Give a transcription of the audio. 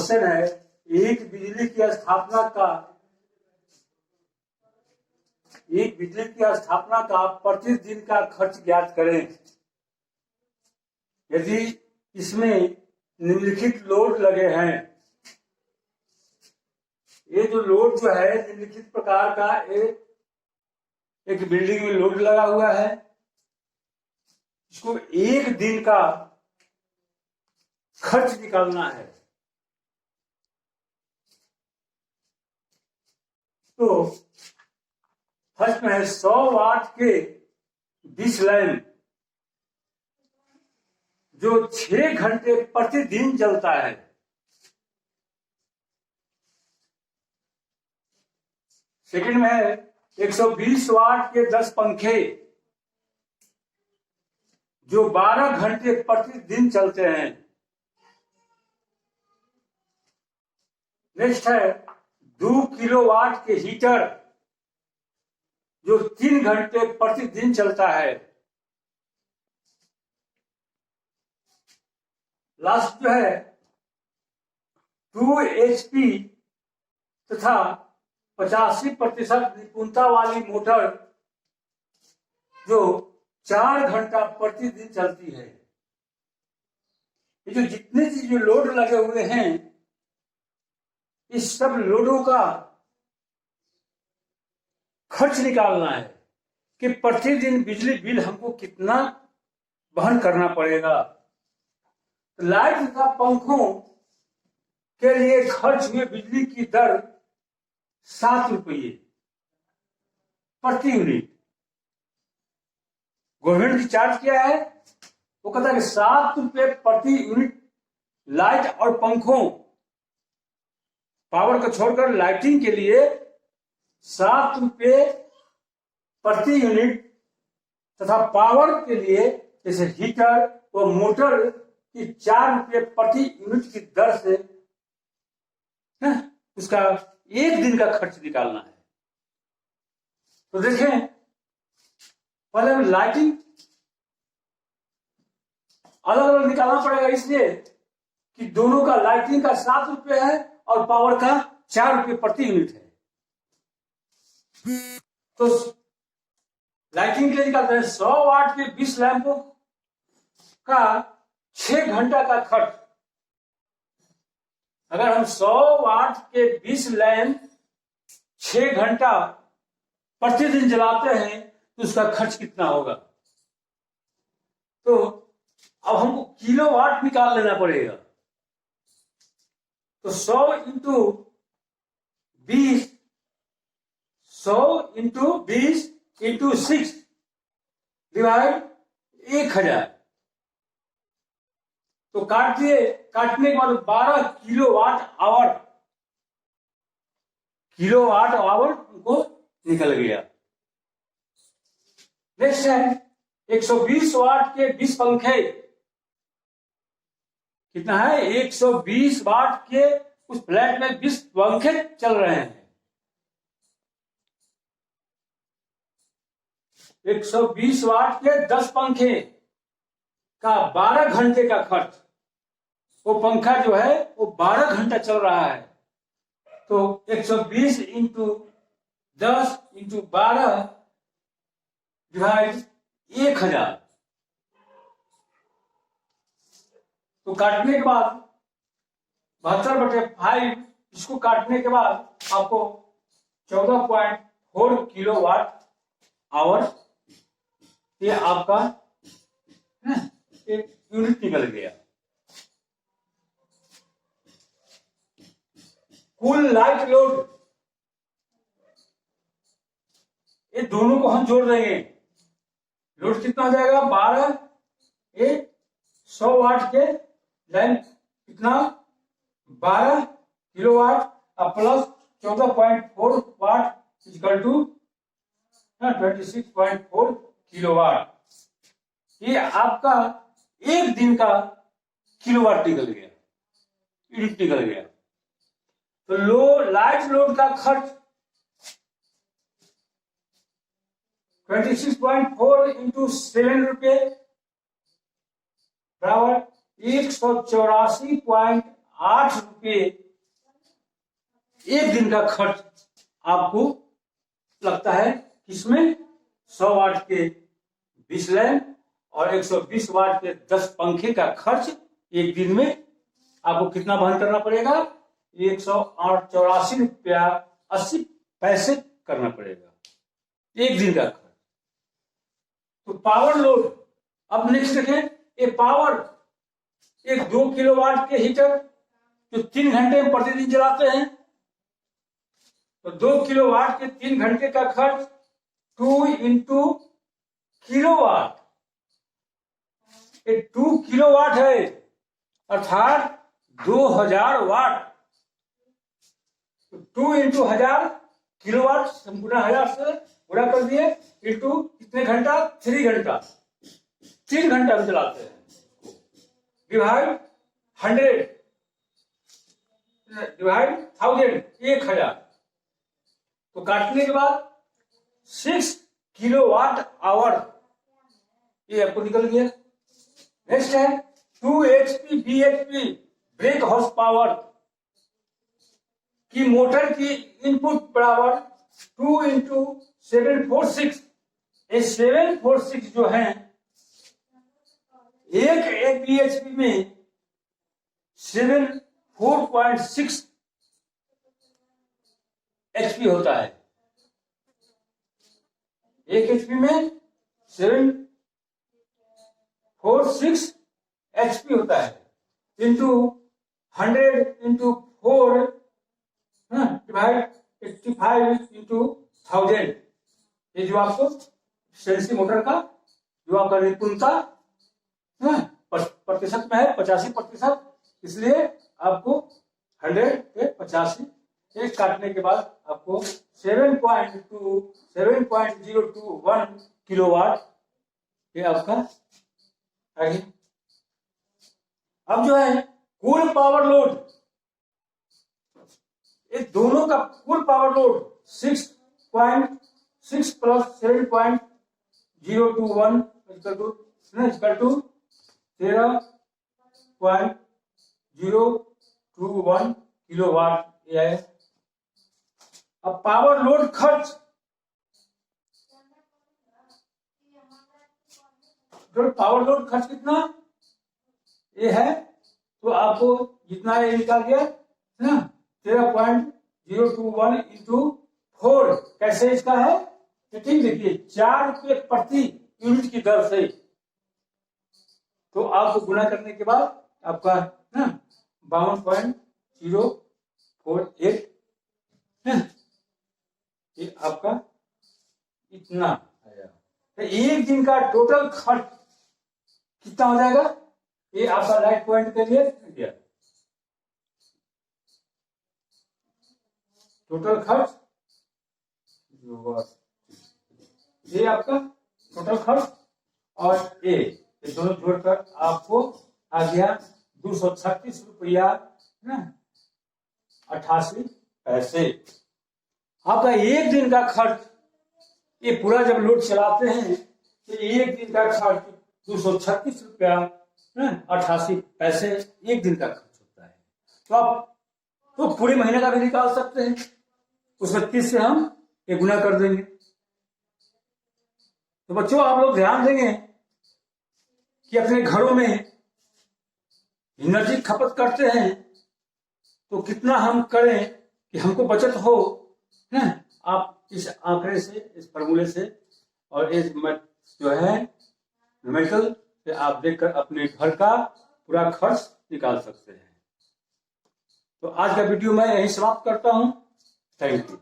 Question है, एक बिजली की स्थापना का प्रतिदिन का खर्च ज्ञात करें। यदि इसमें निम्नलिखित लोड लगे हैं, ये जो लोड जो है निम्नलिखित प्रकार का एक बिल्डिंग में लोड लगा हुआ है, इसको एक दिन का खर्च निकालना है। तो फर्स्ट में है 100 वाट के 20 लैंप जो 6 घंटे प्रतिदिन चलता है। सेकंड में है 120 वाट के 10 पंखे जो 12 घंटे प्रतिदिन चलते हैं। नेक्स्ट है 2 किलोवाट के हीटर जो 3 घंटे प्रतिदिन चलता है। लास्ट जो है 2 HP तथा 85% निपुणता वाली मोटर जो 4 घंटा प्रतिदिन चलती है। ये जो जितने जो लोड लगे हुए हैं, इस सब लोडों का खर्च निकालना है कि प्रतिदिन बिजली बिल हमको कितना वहन करना पड़ेगा। लाइट तथा पंखों के लिए खर्च हुए बिजली की दर 7 रुपये प्रति यूनिट। गवर्नमेंट की चार्ज क्या है? वो कहता है कि 7 रुपये प्रति यूनिट लाइट और पंखों, पावर को छोड़कर लाइटिंग के लिए 7 रुपये प्रति यूनिट तथा पावर के लिए जैसे हीटर और मोटर की 4 रुपये प्रति यूनिट की दर से उसका एक दिन का खर्च निकालना है। तो देखें, पहले लाइटिंग अलग अलग निकालना पड़ेगा, इसलिए कि दोनों का लाइटिंग का 7 रुपये है और पावर का 4 रुपये प्रति यूनिट है। तो लाइटिंग के लिए निकालते हैं 100 वाट के 20 लैंपों का 6 घंटा का खर्च। अगर हम 100 वाट के 20 लैंप 6 घंटा प्रतिदिन जलाते हैं तो उसका खर्च कितना होगा? तो अब हमको किलोवाट निकाल लेना पड़ेगा। तो 100 इंटू 20 इंटू 6 डिवाइड 1000। तो काटने के बाद 12 किलोवाट आवर को निकल गया। नेक्स्ट है 120 वाट के 20 पंखे। कितना है? 120 वाट के उस फ्लैट में 20 पंखे चल रहे हैं। 120 वाट के 10 पंखे का 12 घंटे का खर्च। वो पंखा जो है वो 12 घंटा चल रहा है। तो 120 इंटू 10 इंटू 12 डिवाइड 1000। तो काटने के बाद 72/5, इसको काटने के बाद आपको 14.4 किलोवाट आवर ये आपका एक यूनिट निकल गया। कुल लाइट लोड, ये दोनों को हम जोड़ देंगे। लोड कितना हो जाएगा? 12 100 वाट के लाइन कितना? 12 kilowatt plus 14.4 watt equal to 26.4 kilowatt. ये आपका एक दिन का किलोवाट निकल गया, यूनिट निकल गया। तो लाइट लोड का खर्च 26.4 इंटू 7 रुपये बराबर 184.8 8 रुपये एक दिन का खर्च आपको लगता है। किसमें? 100 वाट के 20 लैंप और 120 वाट के 10 पंखे का खर्च एक दिन में आपको कितना वहन करना पड़ेगा? 184 रुपया 80 पैसे करना पड़ेगा एक दिन का खर्च। तो पावर लोड। अब नेक्स्ट देखें, ये पावर एक 2 किलोवाट के हीटर जो 3 घंटे में प्रतिदिन चलाते हैं, तो 2 किलोवाट के 3 घंटे का खर्च 2 इंटू किलोवाट, ये 2 किलोवाट है अर्थात 2000 वाट। 2 इंटू 1000 किलोवाट संपूर्ण 1000 से गुणा कर दिए इंटू कितने घंटा? 3 घंटा, 3 घंटा में चलाते हैं। डिवाइड 100 डिवाइड 1000 1000, तो काटने के बाद 6 किलोवाट आवर ये आपको निकल गया। नेक्स्ट है 2 HP BHP break horse power की मोटर की इनपुट बराबर 2 इंटू 746। ये 746 जो है एक BHP में 4.6 HP होता है। एक HP में 746 HP होता है इंटू 100 इंटू 4 डिवाइड 85 इंटू 1000। ये जो आपको सेंसी मोटर का जो आपका निपुणता प्रतिशत में है 85%, इसलिए आपको 100 पे 85 एक काटने के बाद आपको 7.021 किलोवाट ये आपका आगे। अब जो है कुल पावर लोड, ये दोनों का कुल power load 6.6 plus 7.021 equal to 13.021 kilowatt ये है। अब पावर लोड खर्च, पावर लोड खर्च कितना ये है, तो आपको जितना ये निकाल गया ना 13.021 इंटू 4 कैसे इसका है, ठीक देखिए 4 रुपये प्रति यूनिट की दर से, तो आपको गुणा करने के बाद आपका ना 52.048 ये आपका इतना आया। तो एक दिन का टोटल खर्च कितना हो जाएगा? ये आपका लाइट पॉइंट के लिए दिया टोटल खर्च, ये आपका टोटल खर्च और ये दोनों जोड़कर आपको आ गया 236 रुपया 88 पैसे। आपका एक दिन का खर्च, ये पूरा जब लोड चलाते हैं तो एक दिन का खर्च 236 रुपया 88 पैसे एक दिन का खर्च होता है। तो आप तो पूरे महीने का भी निकाल सकते हैं, उसमें 30 से हम ये गुना कर देंगे। तो बच्चों आप लोग ध्यान देंगे कि अपने घरों में एनर्जी खपत करते हैं तो कितना हम करें कि हमको बचत हो ना। आप इस आंकड़े से, इस फॉर्मूले से और इस जो है न्यूमेरिकल से आप देखकर अपने घर का पूरा खर्च निकाल सकते हैं। तो आज का वीडियो मैं यहीं समाप्त करता हूं। Thank you.